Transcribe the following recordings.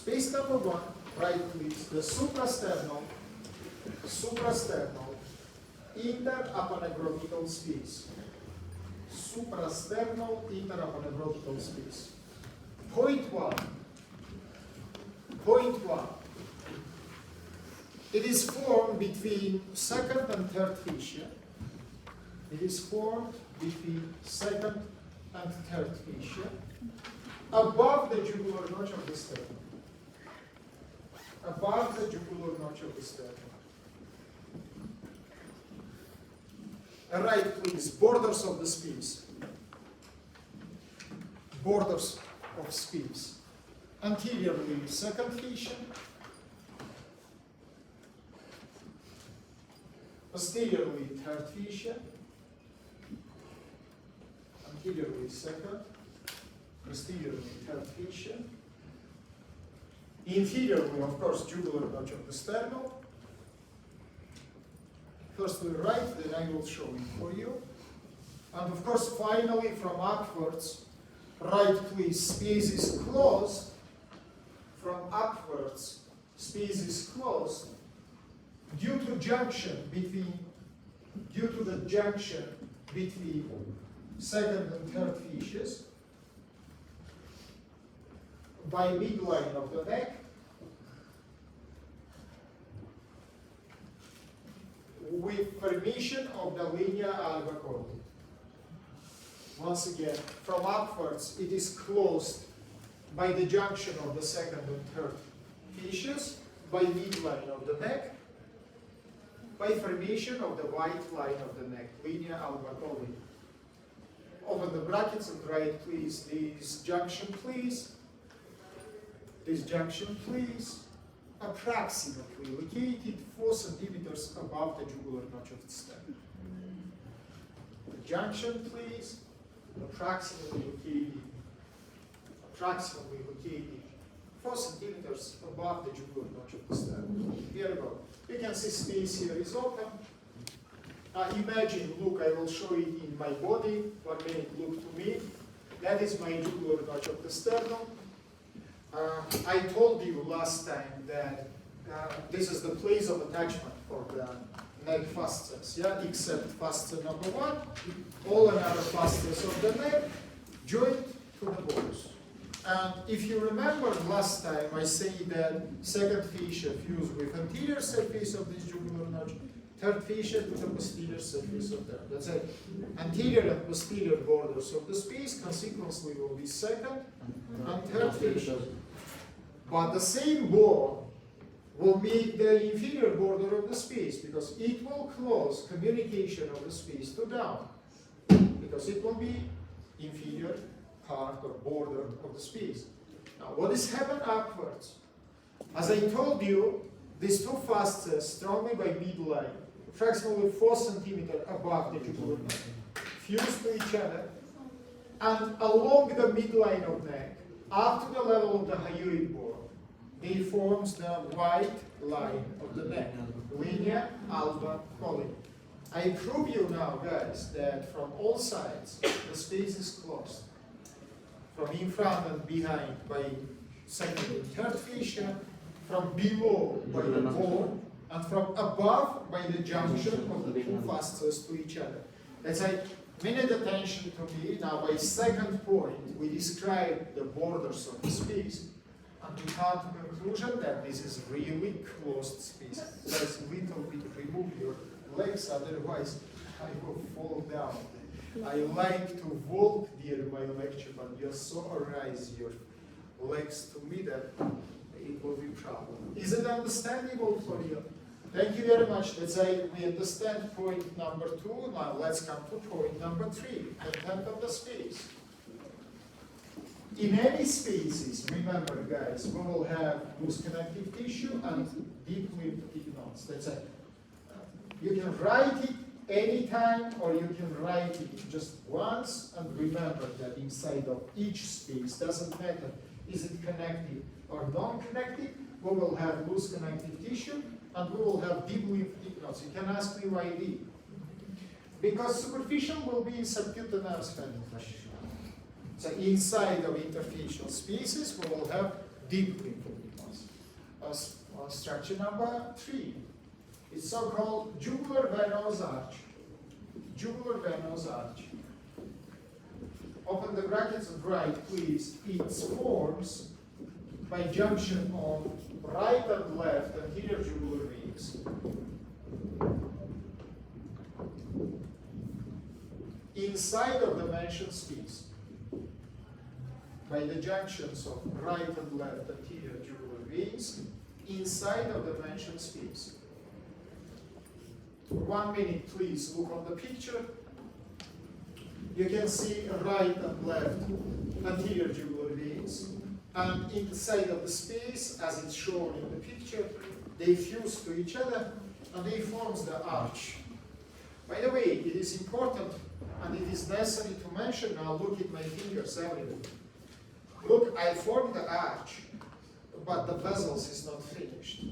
Space number one, right please, the suprasternal interaponeurotical space. Suprasternal interaponeurotical space. Point one. It is formed between second and third fascia. It is formed between second and third fascia above the jugular notch of the sternum. Above the jugular notch of the sternum. Right, please, borders of the space. Borders of space. Anteriorly, second fascia. Posteriorly, third fascia. Anteriorly, second. Posteriorly, third fascia. Inferiorly, of course, jugular notch of the sternum. Firstly right, then I will show it for you. And of course, finally, from upwards, right, please, space is closed. From upwards, space is closed due to the junction between second and third fascias by midline of the neck with formation of the linea alba colli. Once again, from upwards, it is closed by the junction of the second and third fascias by midline of the neck, by formation of the white line of the neck, linea alba colli. Open the brackets and write, please, this junction, please. This junction, please. Approximately located 4 centimeters above the jugular notch of the sternum. The junction, please. Approximately located 4 centimeters above the jugular notch of the sternum. Here we go. You can see space here is open. Imagine, look, I will show it in my body. 1 minute, look to me. That is my jugular notch of the sternum. I told you last time that this is the place of attachment for the neck facets, yeah, except facet number 1. All another facets of the neck joint to the bones. And if you remember last time, I said that second fascia fused with anterior surface of this jugular notch, third fascia to the posterior surface of that. That's it. Anterior and posterior borders of the space consequently will be second and third fascia. But the same bone will meet the inferior border of the space because it will close communication of the space to down. Because it will be inferior part or border of the space. Now, what is happening upwards? As I told you, these two facets strongly by midline, approximately 4 centimeters above the jugular notch, fuse to each other, and along the midline of neck, up to the level of the hyoid bone, they forms the white line of the neck, linea alba colli. I prove you now, guys, that from all sides, the space is closed. From in front and behind by second and third fascia, from below by the bone, and from above by the junction of the two facets to each other. Let's say, minute attention to me. Now, by second point, we describe the borders of the space, and we come to the conclusion that this is really closed space. Just a little bit remove your legs, otherwise I will fall down. I like to walk near my lecture, but you so raise your legs to me that it will be problem. Is it understandable for you? Thank you very much. Let's say we understand point number 2. Now let's come to point number 3, content of the space. In any spaces, remember guys, we will have loose connective tissue and deep lymphatic nodes. That's it. You can write it anytime or you can write it just once, and remember that inside of each space, doesn't matter is it connected or non-connected, we will have loose connective tissue and we will have deep lymphatic nodes. You can ask me why deep. Because superficial will be in subcutaneous penetration. So inside of interfacial spaces, we will have deep lymphatic nodes. structure number 3. It's so-called jugular venous arch. Jugular venous arch. Open the brackets and write, please. It forms by junction of right and left anterior jugular veins. Inside of the mentioned space. By the junctions of right and left anterior jugular veins inside of the mentioned space. For 1 minute, please look on the picture. You can see right and left anterior jugular veins, and inside of the space, as it's shown in the picture, they fuse to each other and they form the arch. By the way, it is important and it is necessary to mention now. Look at my fingers everywhere. Look, I formed the arch, but the bezels is not finished.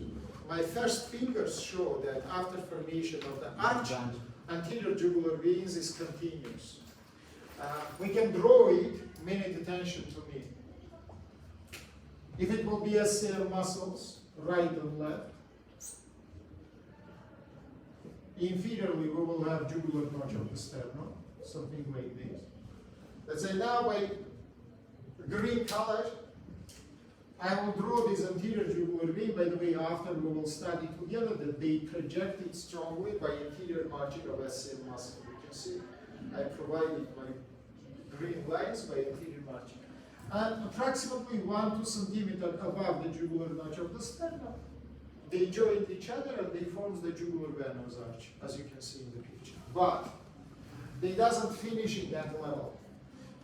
My first fingers show that after formation of the arch, anterior jugular veins is continuous. We can draw it, minute attention to me. If it will be SCL muscles, right and left. Inferiorly, we will have jugular notch of the sternum, something like this. Let's say now by green color, I will draw this anterior jugular vein. By the way, after we will study together that they project it strongly by anterior margin of SCL muscle. You can see I provided my green lines by anterior margin. And approximately 1-2 centimeters above the jugular notch of the sternum, they join each other and they form the jugular venous arch, as you can see in the picture. But they doesn't finish at that level.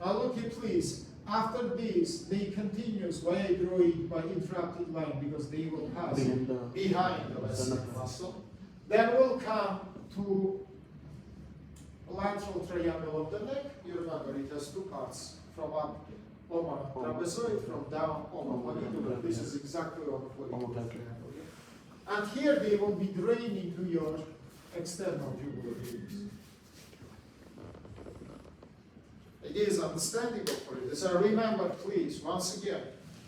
Now look here, please. After this, they continues. Why I draw it by interrupted line? Because they will pass behind the SCL muscle. Then we'll come to lateral triangle of the neck. You remember it has 2 parts, from up trapezoid, from down omoplavicular. This is exactly omoplavicular. And here they will be draining to your external jugular veins. It is understandable for it. So remember, please, once again,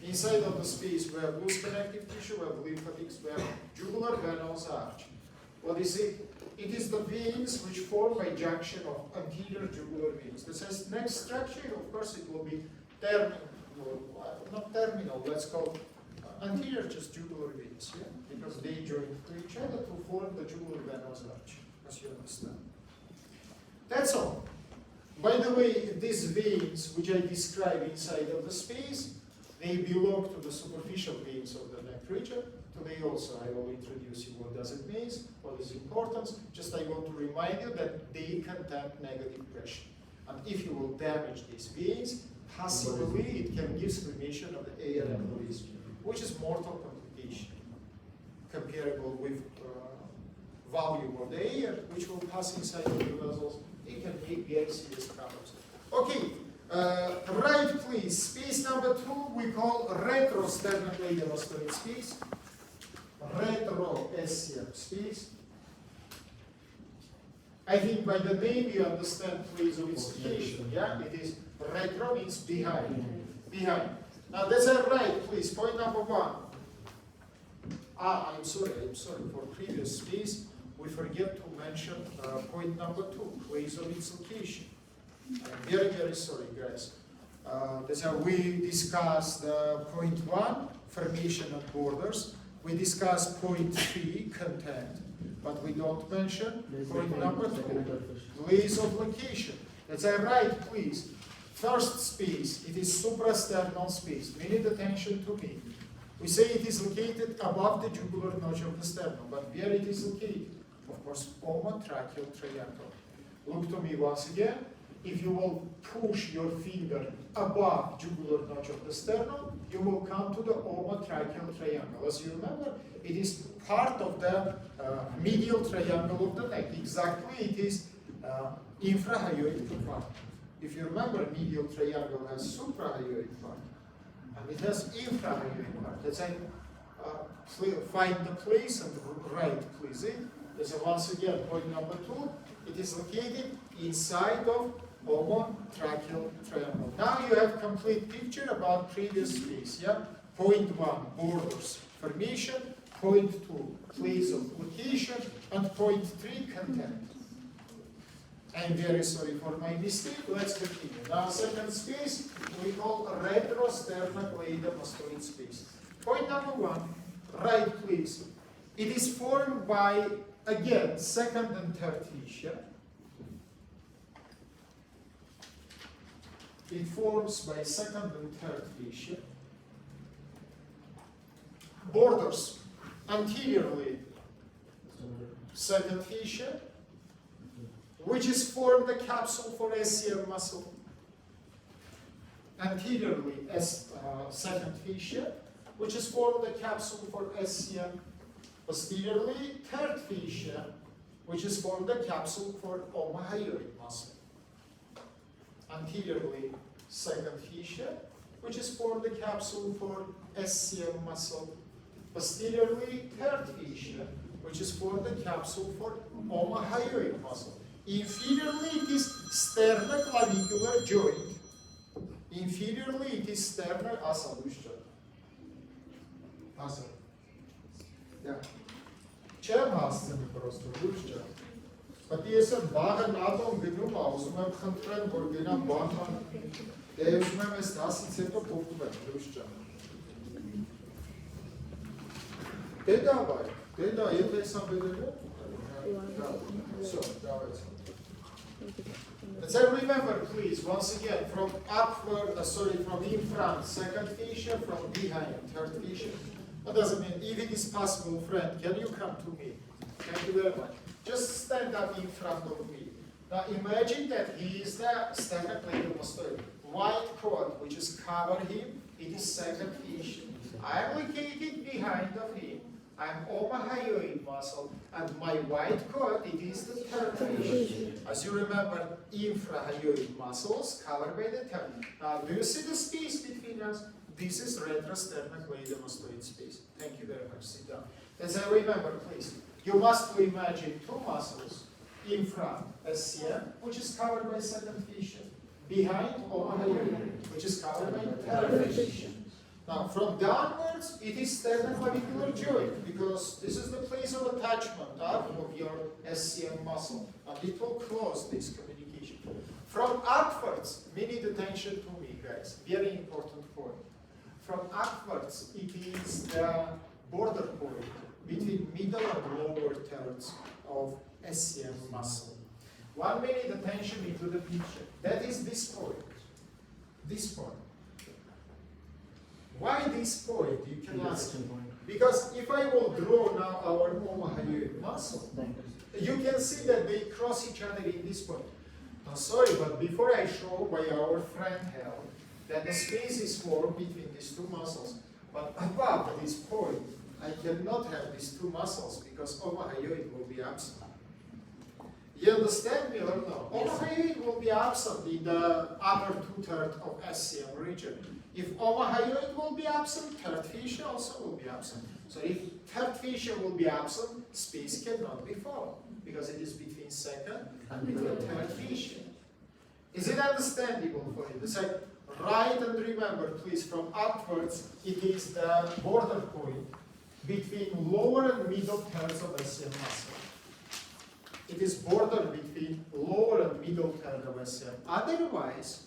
inside of the space we have loose connective tissue, we have lymphatics, we have jugular venous arch. What is it? It is the veins which form by junction of anterior jugular veins. This is next structure, of course, it will be terminal, not terminal, let's call anterior just jugular veins, yeah? Because they join to each other to form the jugular venous arch, as you understand. That's all. By the way, these veins, which I describe inside of the space, they belong to the superficial veins of the neck region. Today also I will introduce you what does it mean, what is importance. Just I want to remind you that they contain negative pressure. And if you will damage these veins, possibly it can give remission of the air embolism, which is mortal complication, comparable with volume of the air, which will pass inside of the vessels. It can make very serious problems. Okay, right, please. Space number 2 we call retrosternocleidomastoid space. Retro-SCM space. I think by the name you understand, please, of its location. Yeah, it is retro means behind. Behind. Now that's right, please. Point number 1. I'm sorry. For previous space, we forget to mention point number 2, place of its location. I'm very, very sorry, guys. That's how we discussed point 1, formation of borders. We discussed point 3, content, but we don't mention point number 2, place of location. That's right, please. First space, it is suprasternal space. Minute attention to me. We say it is located above the jugular notch of the sternum, but where it is located? Of course, omotracheal triangle. Look to me once again. If you will push your finger above jugular notch of the sternum, you will come to the omotracheal triangle. As you remember, it is part of the medial triangle of the neck. Exactly, it is infrahyoid part. If you remember, medial triangle has suprahyoid part, and it has infrahyoid part. Let's say, find the place and write, please. So once again, point number 2, it is located inside of omotracheal triangle. Now you have complete picture about previous space, yeah? Point 1, borders. formation, point 2 place of location, and point 3 content. I'm very sorry for my mistake. Let's continue. Now, second space we call retrosternocleidomastoid space. Point number 1, right, please. It is formed by, again, second and third fascia. It forms by second and third fascia. Borders anteriorly second fascia, which is formed the capsule for SCM muscle. Anteriorly second fascia, which is formed the capsule for SCM. Posteriorly third fascia, which is formed the capsule for omohyoid muscle. Anteriorly second fascia, which is formed the capsule for SCM muscle. Posteriorly third fascia, which is formed the capsule for omohyoid muscle. Inferiorly it is sternoclavicular joint. Inferiorly it is sternal-asaluș. Asal. Da. Չեմ հասցնի պրոստը, լուրջ չեմ։ Պատի ես եմ բաղը նատոն գնում, ուզում եմ խնդրեմ, որ գնամ բանխան, ուզում եմ ես 10-ից հետո փոխում եմ, լուրջ չեմ։ Դե դա բայ, եթե ես ամբերել եմ, so, давайте. Let's remember, please, once again, from upward, from in front, second fascia, from behind, third fascia. What does it mean? If it is possible, friend, can you come to me? Thank you very much. Just stand up in front of me. Now imagine that he is the sternocleidomastoid. White cord, which is cover him, it is second fascia. I am located behind of him. I am omohyoid muscle, and my white cord, it is the third fascia. As you remember, infrahyoid muscles covered by the third. Now, do you see the space between us? This is retrosternocleidomastoid space. Thank you very much. Sit down. As I remember, please, you must imagine two muscles in front, SCM, which is covered by second fascia. Behind, omohyoid, which is covered by third fascia. Now, from downwards, it is sternoclavicular joint, because this is the place of attachment of your SCM muscle, and it will close this communication. From upwards, we need attention to me, guys. Very important point. From upwards, it is the border point between middle and lower thirds of SCM muscle. 1 minute attention into the picture. That is this point. This point. Why this point? You can ask. Because if I will draw now our omohyoid muscle, you can see that they cross each other in this point. Oh, sorry, but before I show why our friend held that the space is formed between these two muscles, but above this point, I cannot have these two muscles because omohyoid will be absent. You understand me or no? Omohyoid will be absent in the upper two-thirds of SCM region. If omohyoid will be absent, third fascia also will be absent. So if third fascia will be absent, space cannot be formed because it is between second and third fascia. Is it understandable for you? It's like right, and remember, please, from upwards, it is the border point between lower and middle thirds of SCM muscle. It is border between lower and middle third of SCM. Otherwise,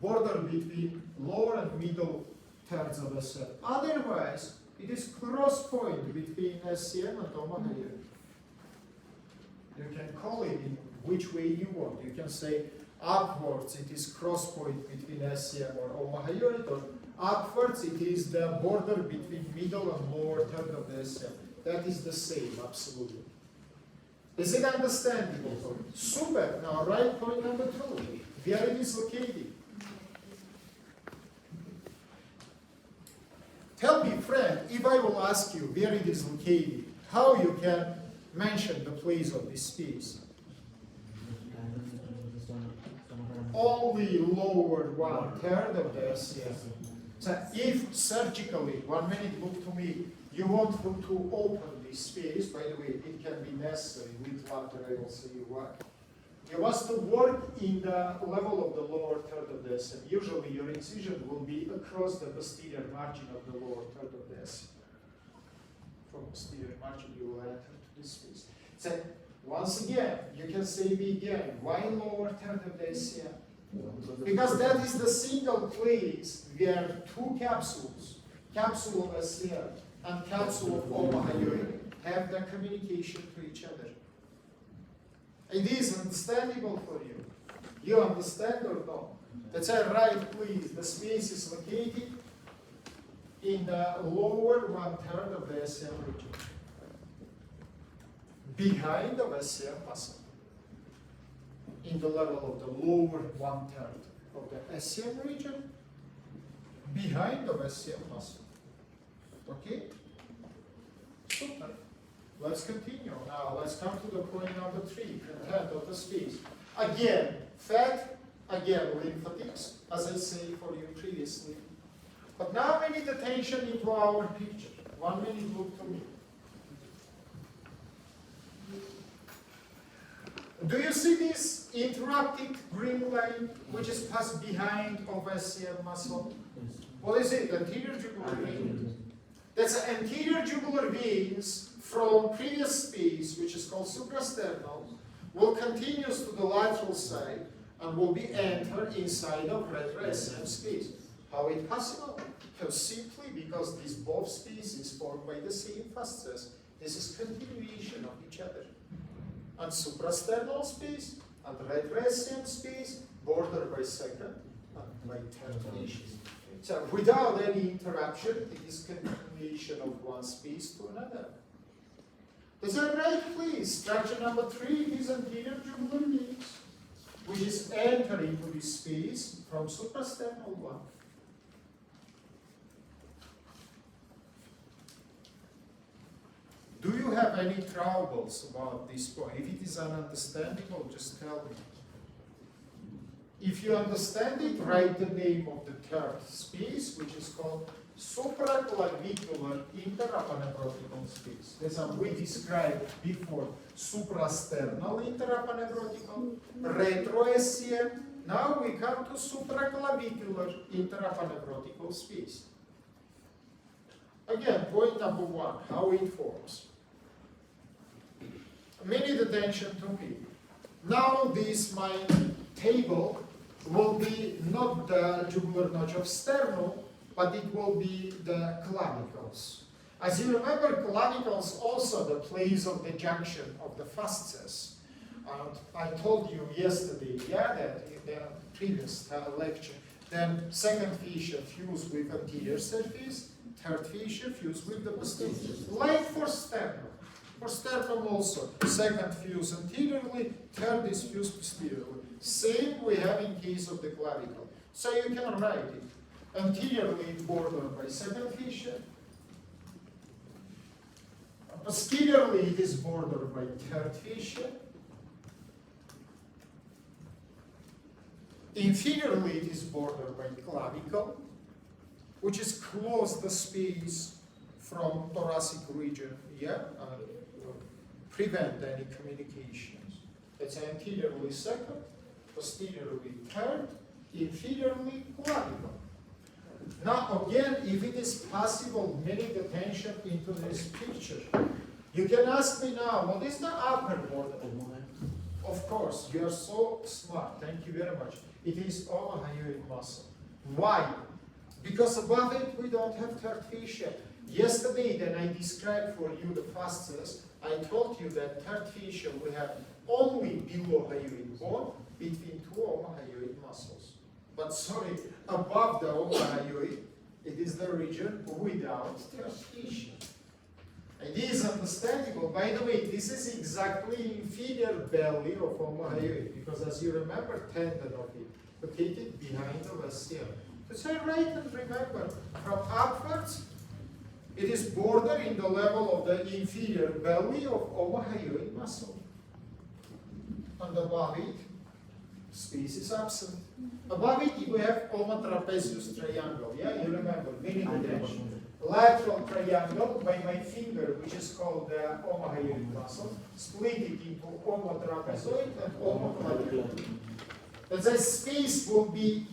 border between lower and middle thirds of SCM. Otherwise, it is cross point between SCM and omohyoid. You can call it in which way you want. You can say upwards it is cross point between SCM or omohyoid, or upwards it is the border between middle and lower third of the SCM. That is the same, absolutely. Is it understandable? Super. Now, right point number 2. Where it is located? Tell me, friend, if I will ask you where it is located, how you can mention the place of this space? Only lower 1/3 of the SCM. So if surgically, 1 minute, look to me, you want to open this space, by the way, it can be necessary with later, I will say you why. You must work in the level of the lower third of the SCM. Usually your incision will be across the posterior margin of the lower third of the SCM. So once again, you can say it again. Why lower third of the SCM? Because that is the single place where two capsules, capsule of SCM and capsule of Omaha urine, have the communication to each other. It is understandable for you. You understand or no? That's a right, please. The space is located in the lower 1/3 of the SCM region, behind the SCM muscle, in the level of the lower 1/3 of the SCM region, behind the SCM muscle. Okay? Super. Let's continue. Now let's come to the point number 3, content of the space. Again, fat, again, lymphatics, as I said for you previously. But now we need attention into our picture. 1 minute, look to me. Do you see this interrupted green line, which is passed behind of SCM muscle? What is it? Anterior jugular vein. That's an anterior jugular veins from previous space, which is called suprasternal, will continue to the lateral side and will be entered inside of retro SCM space. How is it possible? Simply because these both spaces formed by the same fasces. This is continuation of each other. And suprasternal space and retro SCM space bordered by second and by third fascias. So without any interruption, it is continuation of one space to another. Is that right, please? Structure number 3 is anterior jugular veins, which is entering into this space from suprasternal one. Do you have any troubles about this point? If it is ununderstandable, just tell me. If you understand it, write the name of the third space, which is called supraclavicular interaponeurotic space. That's how we described before suprasternal interaponeurotic, retro SCM. Now we come to supraclavicular interaponeurotic space. Again, point number 1, how it forms. Minute attention to me. Now this my table will be not the jugular notch of sternum, but it will be the clavicles. As you remember, clavicles also the place of the junction of the fasces. And I told you yesterday, that in the previous lecture, then second fascia fused with anterior surface, third fascia fused with the posterior. Like for sternum. For sternum also, second fuse anteriorly, third is fused posteriorly. Same we have in case of the clavicle. So you can write it. Anteriorly bordered by second fascia. Posteriorly it is bordered by third fascia. Inferiorly it is bordered by clavicle, which is close the space from thoracic region, prevent any communications. It's anteriorly second, posteriorly third, inferiorly clavicle. Now again, if it is possible, minute attention into this picture. You can ask me now, what is the upper border? Of course, you are so smart, thank you very much. It is omohyoid muscle. Why? Because above it we don't have third fascia. Yesterday, then I described for you the fasces. I told you that third fascia we have only below hyoid bone between two omohyoid muscles. But sorry, above the omohyoid, it is the region without third fascia. It is understandable. By the way, this is exactly inferior belly of omohyoid, because as you remember, tendon of it located behind the SCM. So I write and remember, from upwards, it is bordered in the level of the inferior belly of omohyoid muscle. And above it, space is absent. Above it, we have omotrapezius triangle. You remember, minute attention. Lateral triangle by my finger, which is called the omohyoid muscle, split it into omotrapezoid and omoclavicular. The space will be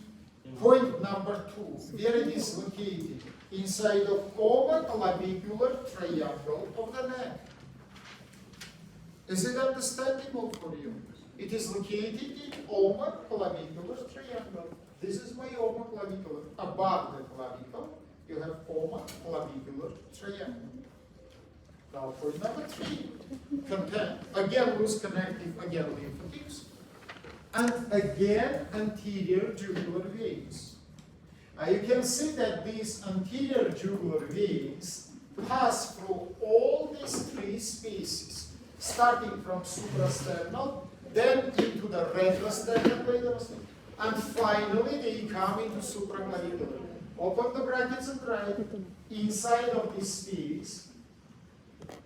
point number 2, where it is located inside of omoclavicular triangle of the neck. Is it understandable for you? It is located in omoClavicular triangle. This is my omoClavicular. Above the clavicle, you have omoClavicular triangle. Now point number 3. Content. Again loose connective, again lymphatics. And again anterior jugular veins. You can see that these anterior jugular veins pass through all these 3 spaces, starting from suprasternal, then into the retrosternal, and finally they come into supraclavicular. Open the brackets and write, inside of this space,